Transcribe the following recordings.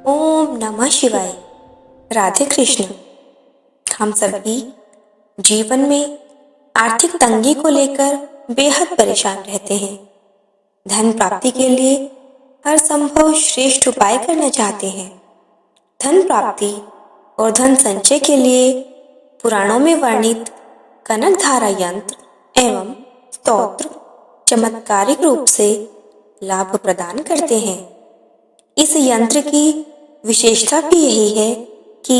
ओम नमः शिवाय। राधे कृष्ण। हम सभी जीवन में आर्थिक तंगी को लेकर बेहद परेशान रहते हैं। धन प्राप्ति के लिए हर संभव श्रेष्ठ उपाय करना चाहते हैं। धन प्राप्ति और धन संचय के लिए पुराणों में वर्णित कनक धारा यंत्र एवं स्तोत्र चमत्कारिक रूप से लाभ प्रदान करते हैं। इस यंत्र की विशेषता भी यही है कि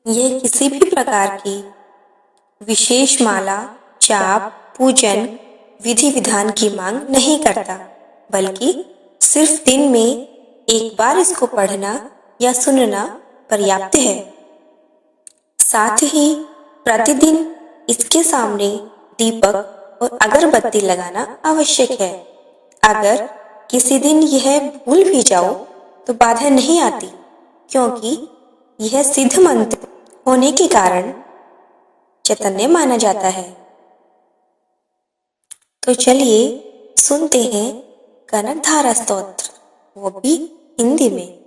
यह किसी भी प्रकार की विशेष माला, जाप, पूजन, विधि विधान की मांग नहीं करता, बल्कि सिर्फ दिन में एक बार इसको पढ़ना या सुनना पर्याप्त है। साथ ही प्रतिदिन इसके सामने दीपक और अगरबत्ती लगाना आवश्यक है। अगर किसी दिन यह भूल भी जाओ तो बाधा नहीं आती, क्योंकि यह सिद्ध मंत्र होने के कारण चैतन्य माना जाता है। तो चलिए सुनते हैं कनक धारा स्तोत्र, वो भी हिंदी में।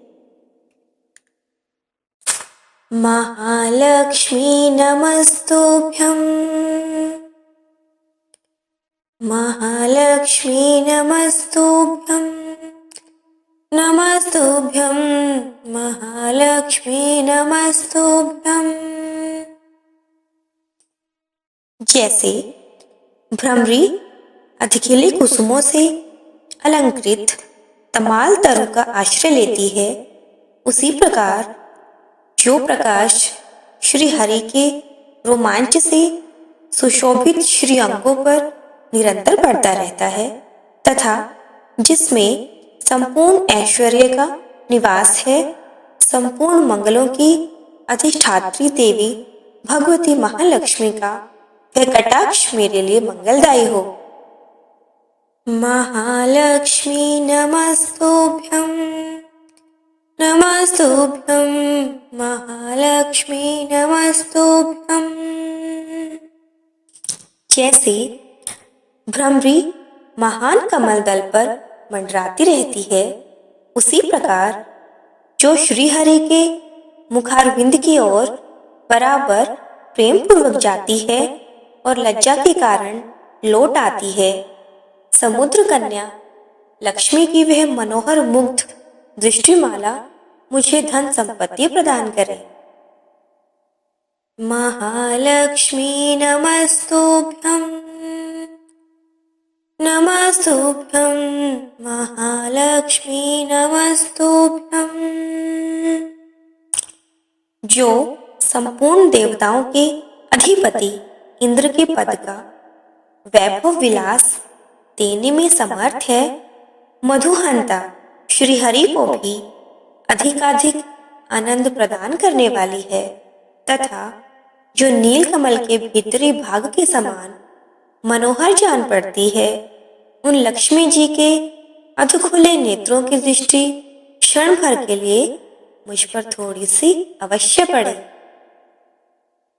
महालक्ष्मी नमस्तुभ्यं, महालक्ष्मी नमस्तुभ्यं, नमस्तुभ्यं महालक्ष्मी नमस्तुभ्यं। जैसे भ्रमरी अधिखिली कुसुमों से अलंकृत तमाल तरु का आश्रय लेती है, उसी प्रकार जो प्रकाश श्री हरि के रोमांच से सुशोभित श्री अंगों पर निरंतर पड़ता रहता है तथा जिसमें संपूर्ण ऐश्वर्य का निवास है, संपूर्ण मंगलों की अधिष्ठात्री देवी भगवती महालक्ष्मी का वह कटाक्ष मेरे लिए मंगलदायी हो। महालक्ष्मी नमस्तुभ्यं, नमस्तुभ्यं महालक्ष्मी नमस्तुभ्यं। जैसे भ्रमरी महान कमल दल पर मंडराती रहती है, उसी प्रकार जो श्री हरि के मुखारविंद की ओर बराबर प्रेम पूर्वक जाती है और लज्जा के कारण लौट आती है, समुद्र कन्या लक्ष्मी की वह मनोहर मुग्ध दृष्टिमाला मुझे धन संपत्ति प्रदान करे। महालक्ष्मी नमस्तुभ्यं, नमस्तुभ्यं महालक्ष्मी नमस्तुभ्यं। जो संपूर्ण देवताओं के अधिपति इंद्र के पद का वैभव विलास देने में समर्थ है, मधुहंता श्री हरि को भी अधिकाधिक आनंद प्रदान करने वाली है तथा जो नील कमल के भीतरी भाग के समान मनोहर जान पड़ती है, उन लक्ष्मी जी के अधखुले नेत्रों की दृष्टि क्षण भर के लिए मुझ पर थोड़ी सी अवश्य पड़े।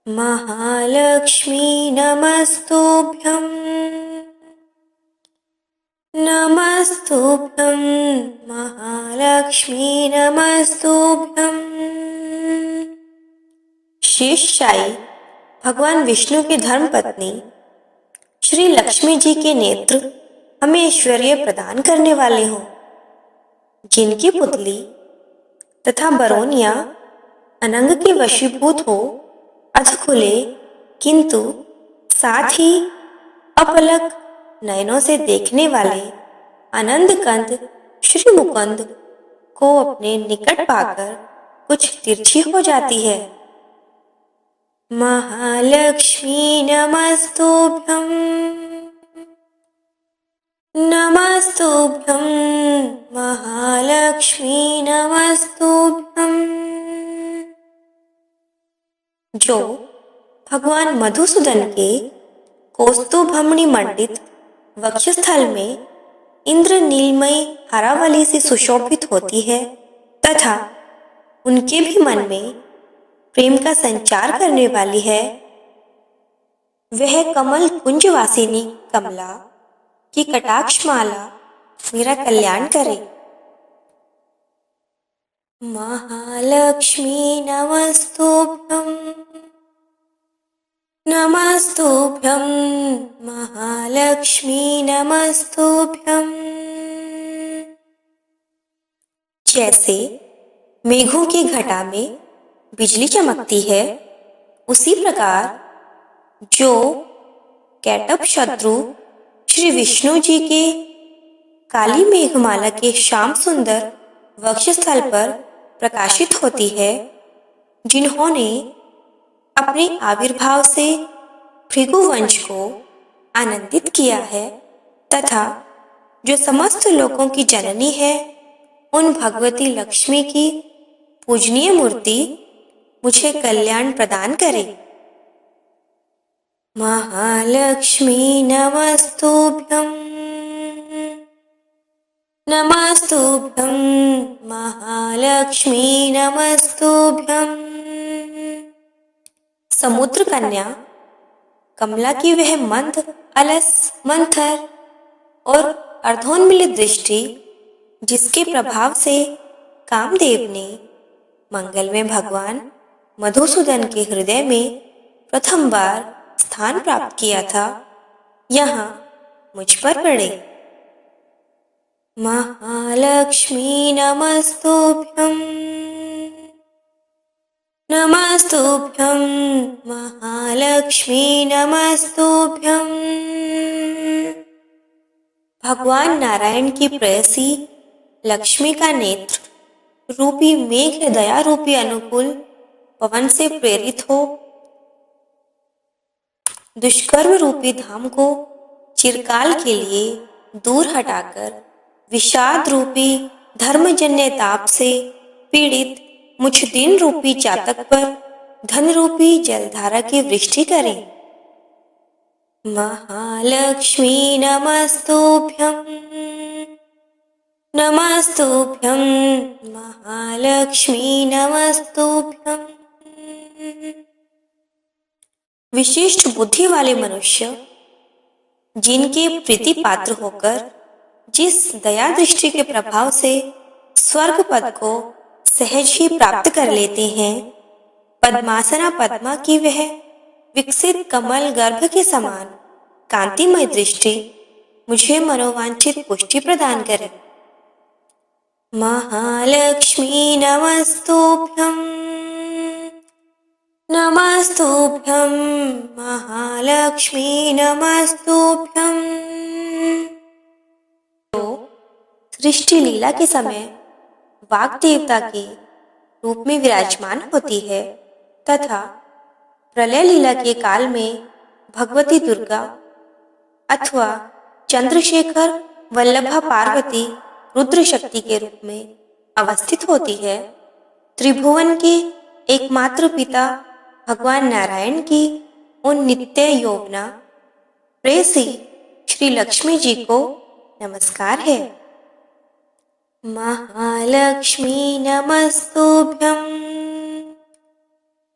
महालक्ष्मी नमस्तुभ्यं, नमस्तुभ्यं महालक्ष्मी नमस्तुभ्यं। शेषशायी भगवान विष्णु की धर्मपत्नी श्री लक्ष्मी जी के नेत्र हमें ऐश्वर्य प्रदान करने वाले हों, जिनकी पुतली तथा बरौनिया अनंग के वशीभूत हो, अधखुले किंतु साथ ही अपलक नयनों से देखने वाले आनंद कंद श्री मुकुंद को अपने निकट पाकर कुछ तिरछी हो जाती है। महालक्ष्मी नमस्तुभ्यं, नमस्तुभ्यं महालक्ष्मी नमस्तुभ्यं। जो भगवान मधुसूदन के कौस्तुभमणि मंडित वक्षस्थल में इंद्र नीलमयी हरावली से सुशोभित होती है तथा उनके भी मन में प्रेम का संचार करने वाली है, वह कमल कुंजवासिनी कमला की कटाक्ष माला मेरा कल्याण करे। महालक्ष्मी नमस्तुभ्यं, नमस्तुभ्यं महालक्ष्मी नमस्तुभ्यं। जैसे मेघों की घटा में बिजली चमकती है, उसी प्रकार जो कैटभ शत्रु श्री विष्णु जी के काली मेघमाला के श्याम सुंदर वक्षस्थल पर प्रकाशित होती है, जिन्होंने अपने आविर्भाव से भृगुवंश को आनंदित किया है तथा जो समस्त लोकों की जननी है, उन भगवती लक्ष्मी की पूजनीय मूर्ति मुझे कल्याण प्रदान करे। महालक्ष्मी नमस्तुभ्यं, नमस्तुभ्यं महालक्ष्मी नमस्तुभ्यं। समुद्र कन्या कमला की वह मंद, अलस, मंथर और अर्धोन्मिलित दृष्टि, जिसके प्रभाव से कामदेव ने मंगल में भगवान मधुसूदन के हृदय में प्रथम बार स्थान प्राप्त किया था, यहाँ मुझ पर पड़े। महालक्ष्मी नमस्तुभ्यं, नमस्तुभ्यं महालक्ष्मी नमस्तुभ्यं। भगवान नारायण की प्रेयसी लक्ष्मी का नेत्र रूपी मेघ दया रूपी अनुकूल पवन से प्रेरित हो दुष्कर्म रूपी धाम को चिरकाल के लिए दूर हटाकर विषाद रूपी धर्मजन्य ताप से पीड़ित मुझ दिन रूपी चातक पर धन रूपी जलधारा की वृष्टि करें। महालक्ष्मी नमस्तुभ्यं, नमस्तुभ्यं महालक्ष्मी नमस्तुभ्यं। विशिष्ट बुद्धि वाले मनुष्य जिनके प्रीति पात्र होकर जिस दया दृष्टि के प्रभाव से स्वर्ग पद को सहज ही प्राप्त कर लेते हैं, पद्मासना पद्मा की वह विकसित कमल गर्भ के समान कांतिमय दृष्टि मुझे मनोवांछित पुष्टि प्रदान करे। महालक्ष्मी नमस्तुभ्यं, नमस्तुभ्यं महालक्ष्मी नमस्तुभ्यं। सृष्टि लीला के समय वाग देवता के रूप में विराजमान होती है तथा प्रलय लीला के काल में भगवती दुर्गा अथवा चंद्रशेखर वल्लभा पार्वती रुद्र शक्ति के रूप में अवस्थित होती है। त्रिभुवन के एकमात्र पिता भगवान नारायण की उन नित्य यौवना प्रेयसी श्री लक्ष्मी जी को नमस्कार है। महालक्ष्मी नमस्तुभ्यं,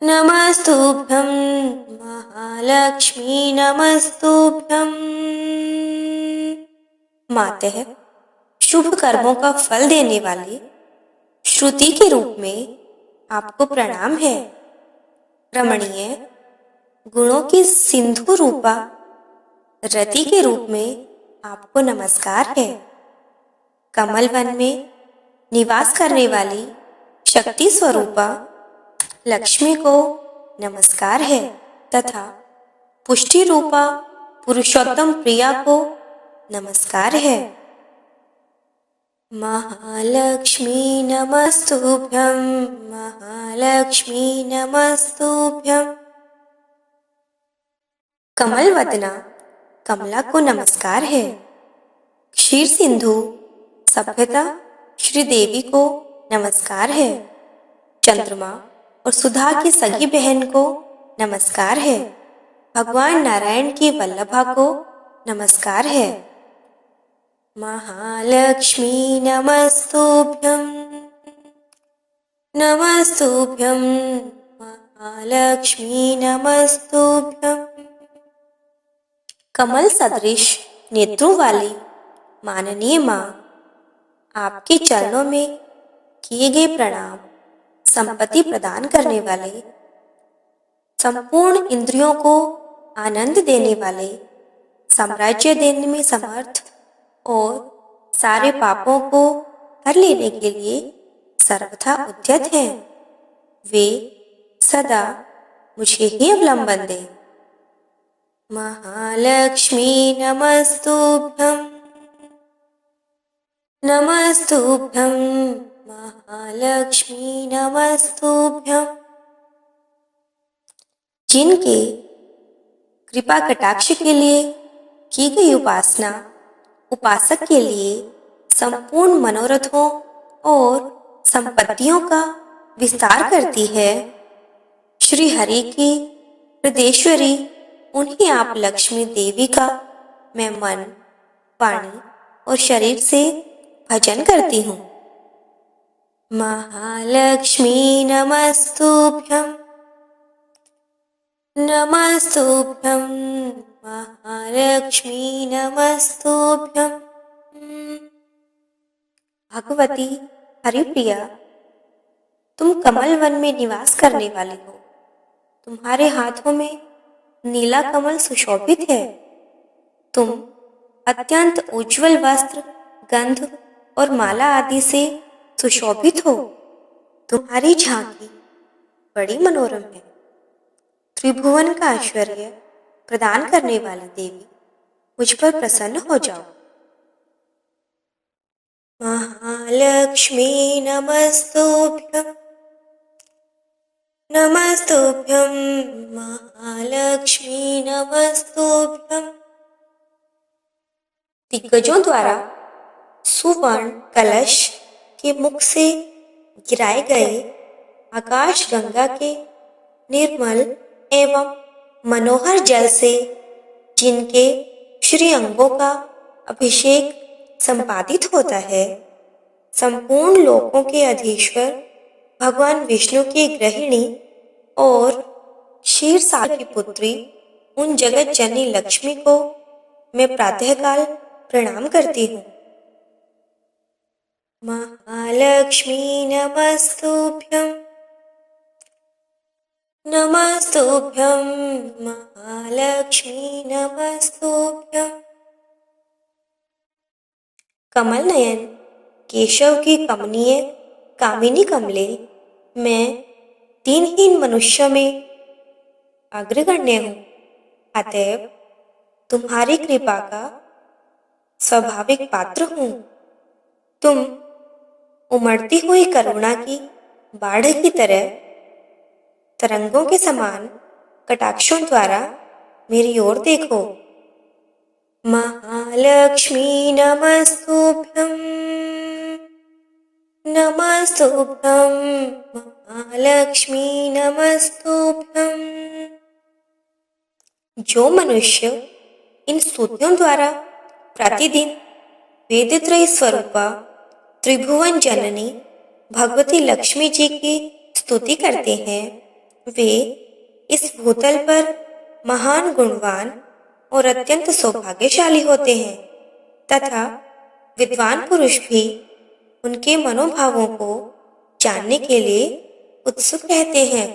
नमस्तुभ्यं महालक्ष्मी नमस्तुभ्यं। मातः शुभ कर्मों का फल देने वाली श्रुति के रूप में आपको प्रणाम है। रमणीय गुणों की सिंधु रूपा रति के रूप में आपको नमस्कार है। कमल वन में निवास करने वाली शक्ति स्वरूपा लक्ष्मी को नमस्कार है तथा पुष्टि रूपा पुरुषोत्तम प्रिया को नमस्कार है। महालक्ष्मी नमस्तुभ्यं, महालक्ष्मी नमस्तुभ्यं। कमल वदना कमला को नमस्कार है। क्षीर सिंधु सभ्यता श्री देवी को नमस्कार है। चंद्रमा और सुधा की सगी बहन को नमस्कार है। भगवान नारायण की वल्लभा को नमस्कार है। महालक्ष्मी नमस्तुभ्यं, नमस्तुभ्यं महालक्ष्मी नमस्तुभ्यं। कमल सदृश नेत्रों वाली माननीय माँ, आपके चरणों में किए गए प्रणाम संपत्ति प्रदान करने वाले, संपूर्ण इंद्रियों को आनंद देने वाले, साम्राज्य देने में समर्थ और सारे पापों को हर लेने के लिए सर्वथा उद्यत हैं। वे सदा मुझे ही अवलंबन दें। महालक्ष्मी नमस्तुभ्यं, नमस्तुभ्यं महालक्ष्मी नमस्तुभ्यं। जिनके कृपा कटाक्ष के लिए की गई उपासना उपासक के लिए संपूर्ण मनोरथों और संपत्तियों का विस्तार करती है, श्री हरि की हृदयेश्वरी उन्हीं आप लक्ष्मी देवी का मैं मन, वाणी और शरीर से भजन करती हूँ। महालक्ष्मी नमस्तुभ्यं, नमस्तुभ्यं महालक्ष्मी नमस्तुभ्यं। भगवती हरिप्रिया, तुम कमल वन में निवास करने वाली हो। तुम्हारे हाथों में नीला कमल सुशोभित है। तुम अत्यंत उज्जवल वस्त्र, गंध और माला आदि से सुशोभित हो। तुम्हारी झांकी बड़ी मनोरम है। त्रिभुवन का ऐश्वर्य प्रदान करने वाली देवी, मुझ पर प्रसन्न हो जाओ। महालक्ष्मी नमस्तुभ्यं, नमस्तुभ्यं महालक्ष्मी नमस्तुभ्यं। दिग्गजों द्वारा सुवर्ण कलश के मुख से गिराए गए आकाश गंगा के निर्मल एवं मनोहर जल से जिनके श्री अंगों का अभिषेक संपादित होता है, संपूर्ण लोकों के अधीश्वर भगवान विष्णु की गृहिणी और क्षीरसागर की पुत्री उन जगत जननी लक्ष्मी को मैं प्रातःकाल प्रणाम करती हूँ। महालक्ष्मी नमस्तुभ्यं, नमस्तुभ्यं महालक्ष्मी नमस्तुभ्यं। कमल नयन केशव की कमनीय कामिनी कमले, मैं दीनहीन मनुष्य में अग्रगण्य हूँ। अतएव तुम्हारी कृपा का स्वाभाविक पात्र हूँ। तुम उमड़ती हुई करुणा की बाढ़ की तरह तरंगों के समान कटाक्षों द्वारा मेरी ओर देखो। महालक्ष्मी नमस्तुभ्यं, नमस्तुभ्यं महालक्ष्मी नमस्तुभ्यं। जो मनुष्य इन स्तुतियों द्वारा प्रतिदिन वेदत्रयी स्वरूपा त्रिभुवन जननी भगवती लक्ष्मी जी की स्तुति करते हैं, वे इस भूतल पर महान गुणवान और अत्यंत सौभाग्यशाली होते हैं तथा विद्वान पुरुष भी उनके मनोभावों को जानने के लिए उत्सुक रहते हैं।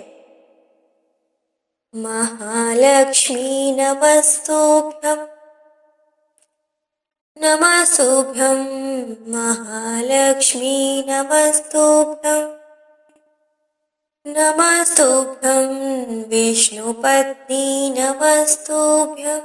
महालक्ष्मी नमस्तुभ्यं, नमस्तुभ्यं महालक्ष्मी नमस्तुभ्यं। नमस्तुभ्यं विष्णुपत्नी नमस्तुभ्यं।